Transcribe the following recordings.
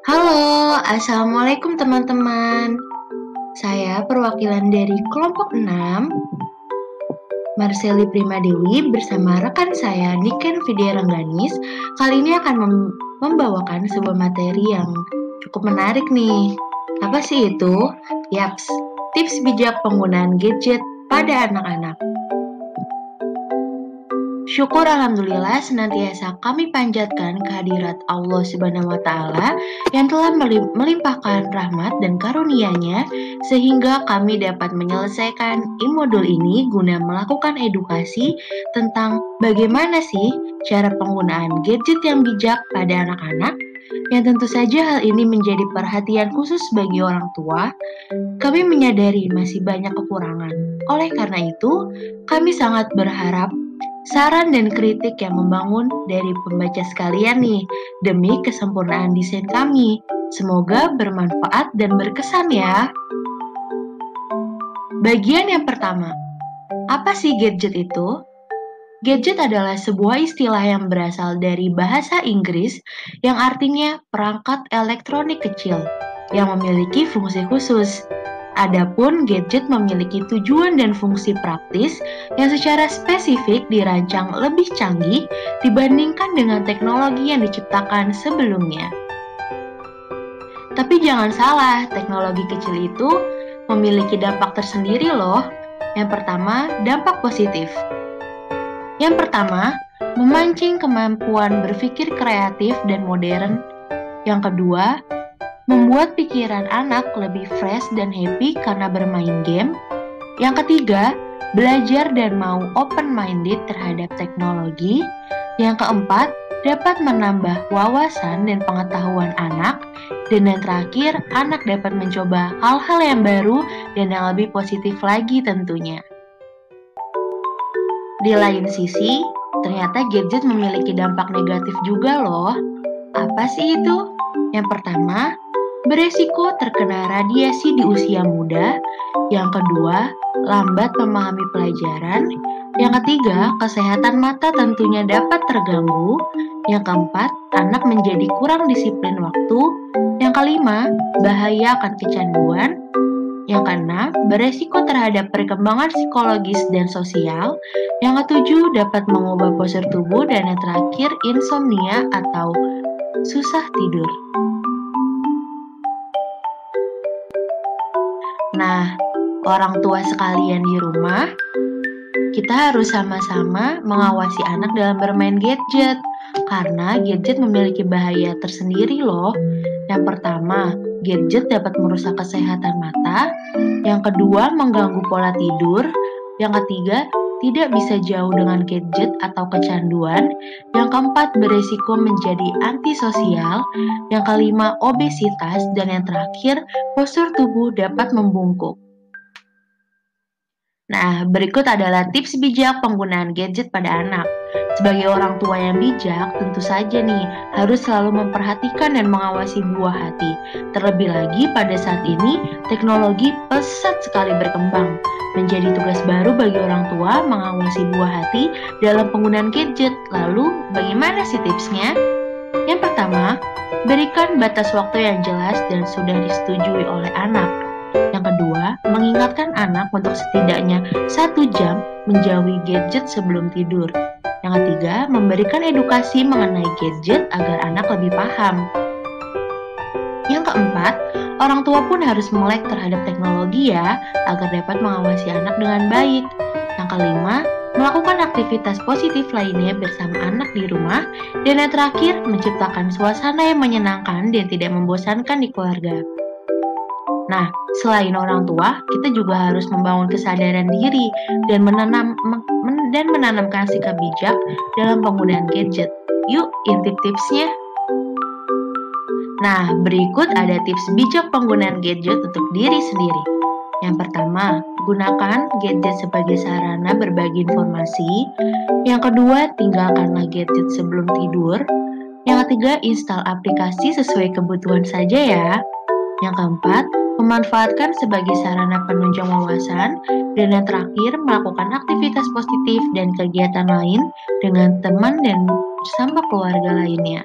Halo, Assalamualaikum teman-teman. Saya perwakilan dari kelompok 6, Marseli Primadewi bersama rekan saya Niken Vidya Rengganis. Kali ini akan membawakan sebuah materi yang cukup menarik nih. Apa sih itu? Yaps, tips bijak penggunaan gadget pada anak-anak. Syukur alhamdulillah senantiasa kami panjatkan kehadirat Allah Subhanahu wa taala yang telah melimpahkan rahmat dan karunia-Nya sehingga kami dapat menyelesaikan e-modul ini guna melakukan edukasi tentang bagaimana sih cara penggunaan gadget yang bijak pada anak-anak. Yang tentu saja hal ini menjadi perhatian khusus bagi orang tua. Kami menyadari masih banyak kekurangan. Oleh karena itu, kami sangat berharap saran dan kritik yang membangun dari pembaca sekalian nih, demi kesempurnaan desain kami. Semoga bermanfaat dan berkesan ya. Bagian yang pertama, apa sih gadget itu? Gadget adalah sebuah istilah yang berasal dari bahasa Inggris yang artinya perangkat elektronik kecil yang memiliki fungsi khusus. Adapun gadget memiliki tujuan dan fungsi praktis yang secara spesifik dirancang lebih canggih dibandingkan dengan teknologi yang diciptakan sebelumnya. Tapi jangan salah, teknologi kecil itu memiliki dampak tersendiri loh. Yang pertama, dampak positif. Yang pertama, memancing kemampuan berpikir kreatif dan modern. Yang kedua, membuat pikiran anak lebih fresh dan happy karena bermain game. Yang ketiga, belajar dan mau open-minded terhadap teknologi. Yang keempat, dapat menambah wawasan dan pengetahuan anak. Dan yang terakhir, anak dapat mencoba hal-hal yang baru dan yang lebih positif lagi tentunya. Di lain sisi, ternyata gadget memiliki dampak negatif juga loh. Apa sih itu? Yang pertama, beresiko terkena radiasi di usia muda. Yang kedua, lambat memahami pelajaran. Yang ketiga, kesehatan mata tentunya dapat terganggu. Yang keempat, anak menjadi kurang disiplin waktu. Yang kelima, bahaya akan kecanduan. Yang keenam, beresiko terhadap perkembangan psikologis dan sosial. Yang ketujuh, dapat mengubah postur tubuh. Dan yang terakhir, insomnia atau susah tidur. Nah, orang tua sekalian di rumah, kita harus sama-sama mengawasi anak dalam bermain gadget. Karena gadget memiliki bahaya tersendiri loh. Yang pertama, gadget dapat merusak kesehatan mata. Yang kedua, mengganggu pola tidur. Yang ketiga, tidak bisa jauh dengan gadget atau kecanduan. Yang keempat, beresiko menjadi antisosial. Yang kelima, obesitas. Dan yang terakhir, postur tubuh dapat membungkuk. Nah, berikut adalah tips bijak penggunaan gadget pada anak. Sebagai orang tua yang bijak, tentu saja nih, harus selalu memperhatikan dan mengawasi buah hati. Terlebih lagi pada saat ini, teknologi pesat sekali berkembang. Menjadi tugas baru bagi orang tua mengawasi buah hati dalam penggunaan gadget. Lalu, bagaimana sih tipsnya? Yang pertama, berikan batas waktu yang jelas dan sudah disetujui oleh anak. Yang kedua, mengingatkan anak untuk setidaknya 1 jam menjauhi gadget sebelum tidur. Yang ketiga, memberikan edukasi mengenai gadget agar anak lebih paham. Yang keempat, orang tua pun harus melek terhadap teknologi ya, agar dapat mengawasi anak dengan baik. Yang kelima, melakukan aktivitas positif lainnya bersama anak di rumah. Dan yang terakhir, menciptakan suasana yang menyenangkan dan tidak membosankan di keluarga. Nah, selain orang tua, kita juga harus membangun kesadaran diri dan menanamkan sikap bijak dalam penggunaan gadget. Yuk, intip tipsnya. Nah, berikut ada tips bijak penggunaan gadget untuk diri sendiri. Yang pertama, gunakan gadget sebagai sarana berbagi informasi. Yang kedua, tinggalkanlah gadget sebelum tidur. Yang ketiga, install aplikasi sesuai kebutuhan saja ya. Yang keempat, memanfaatkan sebagai sarana penunjang wawasan. Dan yang terakhir, melakukan aktivitas positif dan kegiatan lain dengan teman dan bersama keluarga lainnya.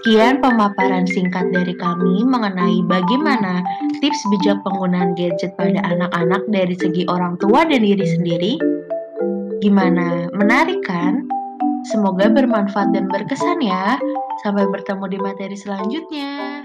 Sekian pemaparan singkat dari kami mengenai bagaimana tips bijak penggunaan gadget pada anak-anak dari segi orang tua dan diri sendiri. Gimana? Menarik kan? Semoga bermanfaat dan berkesan ya. Sampai bertemu di materi selanjutnya.